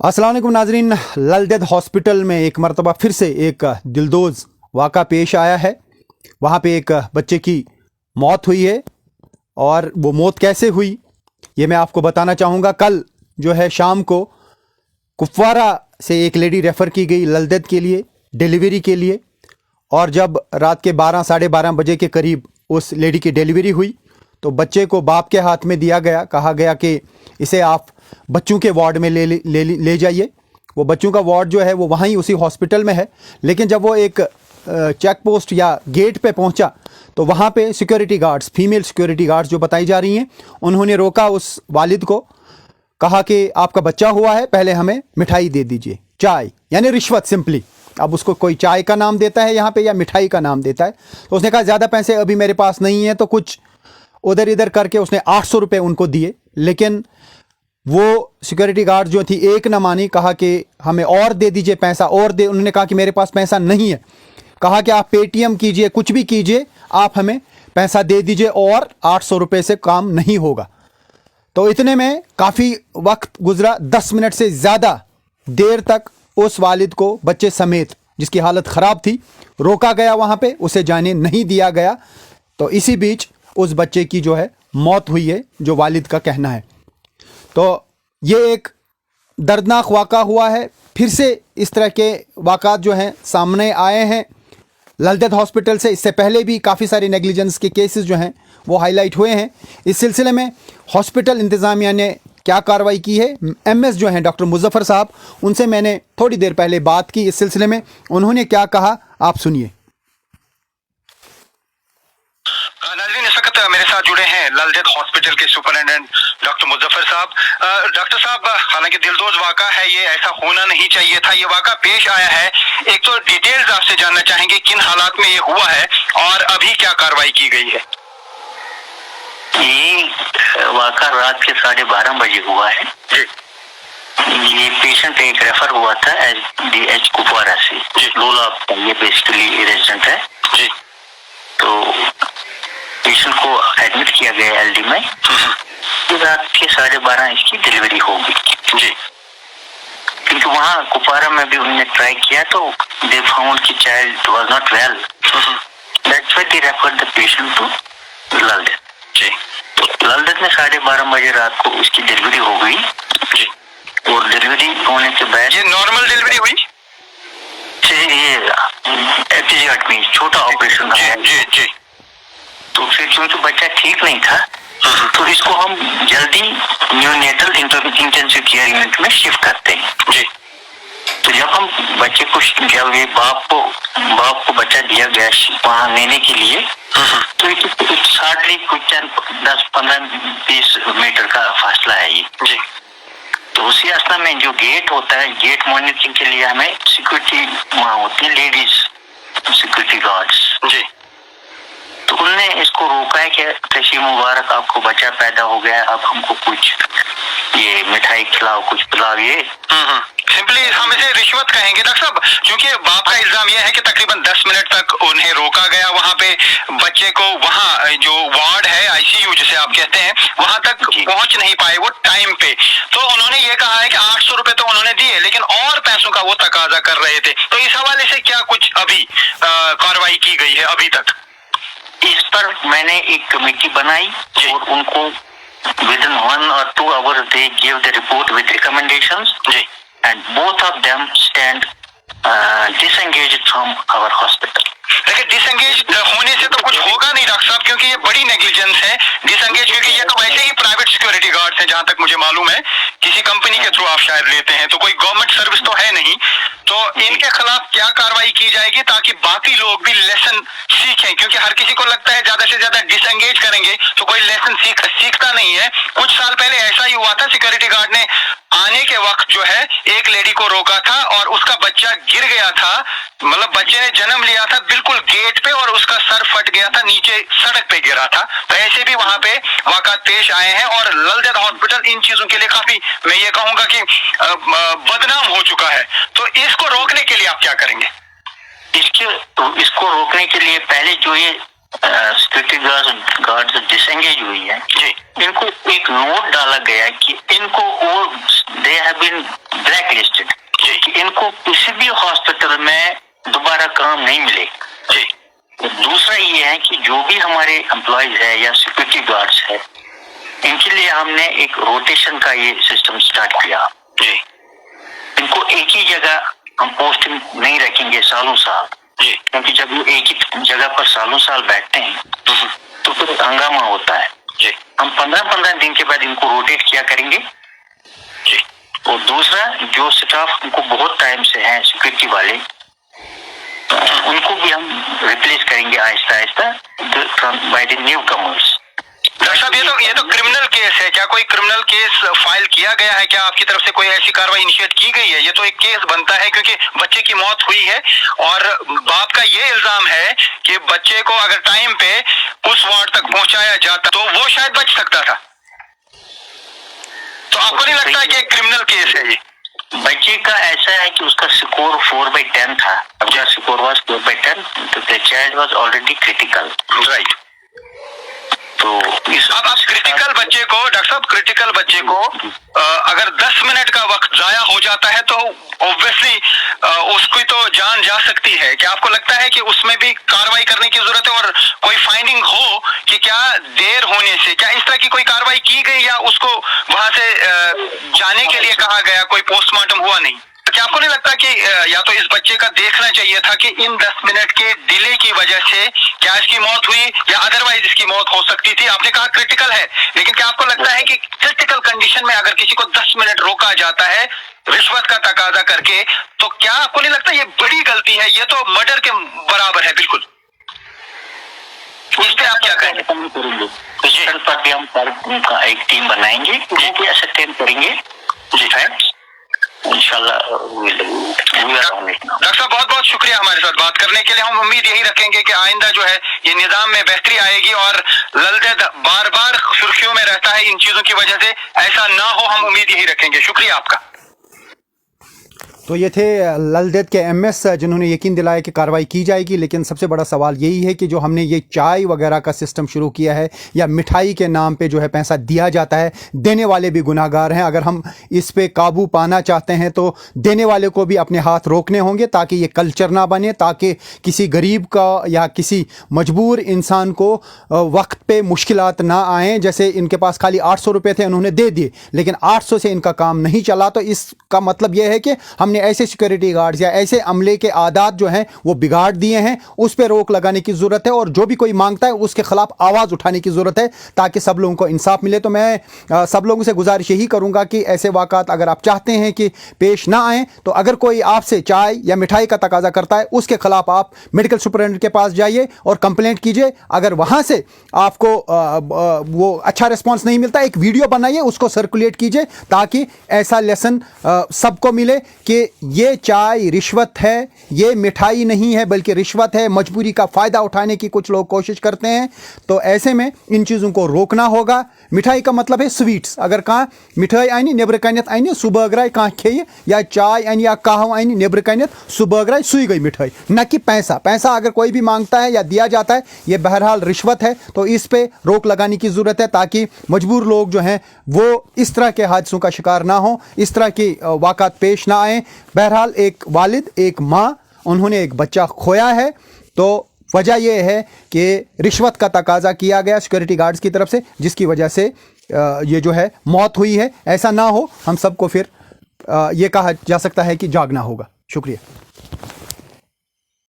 अस्सलाम वालेकुम नाजरीन, ललदेद हॉस्पिटल में एक मरतबा फिर से एक दिलदोज़ वाक़ा पेश आया है। वहाँ पे एक बच्चे की मौत हुई है और वो मौत कैसे हुई ये मैं आपको बताना चाहूँगा। कल जो है शाम को कुपवारा से एक लेडी रेफ़र की गई ललदेद के लिए डिलीवरी के लिए, और जब रात के 12 साढ़े 12 बजे के करीब उस लेडी की डिलीवरी हुई तो बच्चे को बाप के हाथ में दिया गया। कहा गया कि इसे आप बच्चों के वार्ड में ले जाइए। वो बच्चों का वार्ड जो है वो वहीं उसी हॉस्पिटल में है, लेकिन जब वो एक चेक पोस्ट या गेट पे पहुंचा तो वहाँ पे security guards, female security guards जो बताई जा रही हैं, उन्होंने रोका उस वालिद को। कहा कि आपका बच्चा हुआ है, पहले हमें मिठाई दे दीजिए, चाय, यानी रिश्वत सिंपली। अब उसको कोई चाय का नाम देता है यहाँ पे या मिठाई का नाम देता है। तो उसने कहा ज़्यादा पैसे अभी मेरे पास नहीं है, तो कुछ उधर इधर करके उसने 800 रुपये उनको दिए। लेकिन वो सिक्योरिटी गार्ड जो थी एक न मानी, कहा कि हमें और दे दीजिए पैसा और दे। उन्होंने कहा कि मेरे पास पैसा नहीं है। कहा कि आप पेटीएम कीजिए, कुछ भी कीजिए, आप हमें पैसा दे दीजिए और 800 रुपये से काम नहीं होगा। तो इतने में काफ़ी वक्त गुजरा, 10 मिनट से ज़्यादा देर तक उस वालिद को बच्चे समेत, जिसकी हालत ख़राब थी, रोका गया वहाँ पे, उसे जाने नहीं दिया गया। तो इसी बीच उस बच्चे की जो है मौत हुई है, जो वालिद का कहना है। तो ये एक दर्दनाक वाक़ा हुआ है। फिर से इस तरह के वाक़ात जो हैं सामने आए हैं ललदेद हॉस्पिटल से। इससे पहले भी काफ़ी सारे नेग्लिजेंस के केसेस जो हैं वो हाईलाइट हुए हैं। इस सिलसिले में हॉस्पिटल इंतज़ामिया ने क्या कार्रवाई की है, एमएस जो हैं डॉक्टर मुजफ्फर साहब, उनसे मैंने थोड़ी देर पहले बात की इस सिलसिले में। उन्होंने क्या कहा आप सुनिए। नाज़रीन, इस वक्त मेरे साथ जुड़े हैं ललदेद हॉस्पिटल के सुपरिटेंडेंट डॉक्टर मुजफ्फर साहब। डॉक्टर साहब, हालांकि दिलदोज़ वाक़ा है, ये ऐसा होना नहीं चाहिए था, ये वाक़ा पेश आया है। एक तो डिटेल्स आपसे जानना चाहेंगे, किन हालात में ये हुआ है और अभी क्या कार्रवाई की गई है। ये वाक़ा रात के 12:30 बजे हुआ है। ये पेशेंट एक रेफर हुआ था एच कुपवारा से, लोला, ये बेसिकली रेजिडेंट है जी। तो पेशेंट को एडमिट किया गया एलडी में। रात के 12:30 इसकी डिलीवरी हो गई जी। क्योंकि वहाँ कुपवारा में भी उन्होंने ट्राई किया तो दे फाउंड कि child was not well, that's why they referred the patient to Lal Ded ji. तो ललदेद में 12:30 बजे रात को उसकी डिलीवरी हो गई जी। और डिलीवरी होने के बाद ये नॉर्मल डिलीवरी हुई ये एपिजियाट में छोटा ऑपरेशन था जी जी। तो फिर क्योंकि बच्चा ठीक नहीं था तो इसको हम जल्दी न्यूनेटल इंटेंसिव केयर यूनिट में शिफ्ट करते हैं जी। तो जब हम बच्चे को, जब ये बाप को बच्चा दिया गया वहाँ लेने के लिए, तो हार्डली कुछ 10-15-20 मीटर का फासला है ये जी। तो उसी अवस्था में जो गेट होता है, गेट मॉनिटरिंग के लिए हमें सिक्योरिटी वहाँ होती है, लेडीज सिक्योरिटी गार्ड्स जी। तो उनने इसको रोका है कि तशी मुबारक, आपको बच्चा पैदा हो गया, अब हमको कुछ ये मिठाई खिलाओ, कुछ पिलाओ। ये सिंपली हम इसे रिश्वत कहेंगे डॉक्टर साहब, क्योंकि बाप का इल्जाम यह है कि तकरीबन 10 मिनट तक उन्हें रोका गया वहाँ पे, बच्चे को वहाँ जो वार्ड है आईसीयू जिसे आप कहते हैं वहाँ तक पहुँच नहीं पाए वो टाइम पे। तो उन्होंने ये कहा है कि 800 रुपए तो उन्होंने दिए, लेकिन और पैसों का वो तकाजा कर रहे थे। तो इस हवाले से क्या कुछ अभी कार्रवाई की गई है अभी तक? इस पर मैंने एक कमेटी बनाई और उनको within 1 or 2 hours they gave the report with recommendations जी। and both of them stand disengaged from our hospital। लेकिन डिसएंगेज होने से तो कुछ होगा नहीं डॉक्टर साहब, क्योंकि ये बड़ी नेग्लिजेंस है डिसएंगेज, क्योंकि ये तो वैसे ही प्राइवेट सिक्योरिटी गार्ड्स हैं जहां तक मुझे मालूम है, किसी कंपनी के थ्रू आप शायद लेते हैं, तो कोई गवर्नमेंट सर्विस तो है नहीं। तो इनके खिलाफ क्या कार्रवाई की जाएगी ताकि बाकी लोग भी लेसन सीखें? क्योंकि हर किसी को लगता है ज्यादा से ज्यादा डिसएंगेज करेंगे तो कोई लेसन सीखता नहीं है। कुछ साल पहले ऐसा ही हुआ था, सिक्योरिटी गार्ड ने आने के वक्त जो है एक लेडी को रोका था और उसका बच्चा गिर गया था, मतलब बच्चे ने जन्म लिया था बिल्कुल गेट पे और उसका सर फट गया था, नीचे सड़क पे गिरा था। तो ऐसे भी वहां पे वाक़ात पेश आए हैं और ललदेद हॉस्पिटल इन चीजों के लिए काफी, मैं ये कहूंगा कि बदनाम हो चुका है। तो इसको रोकने के लिए आप क्या करेंगे? इसको रोकने के लिए पहले जो ये सिक्योरिटी गार्ड्स डिसएंगेज हुई है, इनको एक नोट डाला गया कि इनको they have been blacklisted कि इनको किसी भी हॉस्पिटल में दोबारा काम नहीं मिले। जी। दूसरा ये है कि जो भी हमारे एम्प्लॉयज है या सिक्योरिटी गार्ड्स है, इनके लिए हमने एक रोटेशन का ये सिस्टम स्टार्ट किया। जी। इनको एक ही जगह हम पोस्टिंग नहीं रखेंगे सालों साल, क्योंकि जब वो एक ही जगह पर सालों साल बैठते हैं तो फिर हंगामा होता है। हम 15-15 दिन के बाद इनको रोटेट किया करेंगे। और दूसरा, जो स्टाफ उनको बहुत टाइम से है सिक्योरिटी वाले, उनको भी हम रिप्लेस करेंगे Aahista Aahista by the new commerce. Doctor साहब, ये तो क्रिमिनल केस है, क्या कोई क्रिमिनल केस फाइल किया गया है? क्या आपकी तरफ से कोई ऐसी कार्रवाई इनिशिएट की गई है? ये तो एक केस बनता है क्योंकि बच्चे की मौत हुई है और बाप का ये इल्जाम है कि बच्चे को अगर टाइम पे उस वार्ड तक पहुंचाया जाता तो वो शायद बच सकता था। तो आपको नहीं लगता है कि एक क्रिमिनल केस है ये? बच्चे का ऐसा है कि उसका स्कोर 4/10 था। अब जब स्कोर वाज 4/10 तो the child was already critical. Right. तो अब आप क्रिटिकल बच्चे को, डॉक्टर साहब, क्रिटिकल बच्चे को अगर 10 मिनट का वक्त जाया हो जाता है तो ऑब्वियसली उसकी तो जान जा सकती है। क्या आपको लगता है कि उसमें भी कार्रवाई करने की जरूरत है और कोई फाइंडिंग हो कि क्या देर होने से क्या इस तरह की कोई कार्रवाई की गई या उसको वहां से जाने के लिए कहा गया, कोई पोस्टमार्टम हुआ नहीं? क्या आपको नहीं लगता कि या तो इस बच्चे का देखना चाहिए था कि इन 10 मिनट के डिले की वजह से क्या इसकी मौत हुई या अदरवाइज इसकी मौत हो सकती थी? आपने कहा क्रिटिकल है, लेकिन क्या आपको लगता है कि क्रिटिकल कंडीशन में अगर किसी को 10 मिनट रोका जाता है रिश्वत का तकाजा करके, तो क्या आपको नहीं लगता ये बड़ी गलती है? ये तो मर्डर के बराबर है बिल्कुल। इस पे आप क्या कहेंगे? इस पर भी हम एक टीम बनाएंगे, वो भी असरटेन करेंगे जी फैक्ट्स। इंशाल्लाह डॉक्टर साहब, बहुत बहुत शुक्रिया हमारे साथ बात करने के लिए। हम उम्मीद यही रखेंगे कि आइंदा जो है ये निजाम में बेहतरी आएगी और ललदेद बार बार सुर्खियों में रहता है इन चीजों की वजह से, ऐसा ना हो, हम उम्मीद यही रखेंगे। शुक्रिया आपका। तो ये थे ललदेद के एमएस जिन्होंने यकीन दिलाया कि कार्रवाई की जाएगी। लेकिन सबसे बड़ा सवाल यही है कि जो हमने ये चाय वगैरह का सिस्टम शुरू किया है या मिठाई के नाम पे जो है पैसा दिया जाता है, देने वाले भी गुनाहगार हैं। अगर हम इस पे काबू पाना चाहते हैं तो देने वाले को भी अपने हाथ रोकने होंगे ताकि ये कल्चर ना बने, ताकि किसी गरीब का या किसी मजबूर इंसान को वक्त पे मुश्किलात ना आएँ। जैसे इनके पास खाली 800 रुपये थे, उन्होंने दे दिए, लेकिन 800 से इनका काम नहीं चला। तो इसका मतलब यह है कि हमने ऐसे सिक्योरिटी गार्ड्स या ऐसे अमले के आदात जो हैं वो बिगाड़ दिए हैं। उस पर रोक लगाने की ज़रूरत है और जो भी कोई मांगता है उसके ख़िलाफ़ आवाज़ उठाने की ज़रूरत है ताकि सब लोगों को इंसाफ मिले। तो मैं सब लोगों से गुजारिश यही करूँगा कि ऐसे वाक़ात अगर आप चाहते हैं कि पेश ना आएँ, तो अगर कोई आपसे चाय या मिठाई का तकाजा करता है उसके ख़िलाफ़ आप मेडिकल सुपरिटेंडेंट के पास जाइए और कंप्लेंट कीजिए। अगर वहाँ से आपको वो अच्छा रिस्पॉन्स नहीं मिलता, एक वीडियो बनाइए, उसको सर्कुलेट कीजिए ताकि ऐसा लेसन सबको मिले कि ये चाय रिश्वत है, ये मिठाई नहीं है बल्कि रिश्वत है। मजबूरी का फ़ायदा उठाने की कुछ लोग कोशिश करते हैं। तो ऐसे में इन चीज़ों को रोकना होगा। मिठाई का मतलब है स्वीट्स। अगर कहाँ मिठाई आनी नेबर कनत आनी सुबह अगराय कहाँ खेये या चाय आनी या कहव आनी नेबर कनत सुबह अगराय सुई गई मिठाई, न कि पैसा। पैसा अगर कोई भी मांगता है या दिया जाता है ये बहरहाल रिश्वत है। तो इस पे रोक लगाने की ज़रूरत है ताकि मजबूर लोग जो हैं वो इस तरह के हादसों का शिकार ना हो, इस तरह की वाक़ात पेश ना आए। बहरहाल एक वालिद, एक माँ, उन्होंने एक बच्चा खोया है। तो वजह यह है कि रिश्वत का तकाजा किया गया सिक्योरिटी गार्ड्स की तरफ से, जिसकी वजह से ये जो है मौत हुई है। ऐसा ना हो, हम सबको फिर ये कहा जा सकता है कि जागना होगा। शुक्रिया।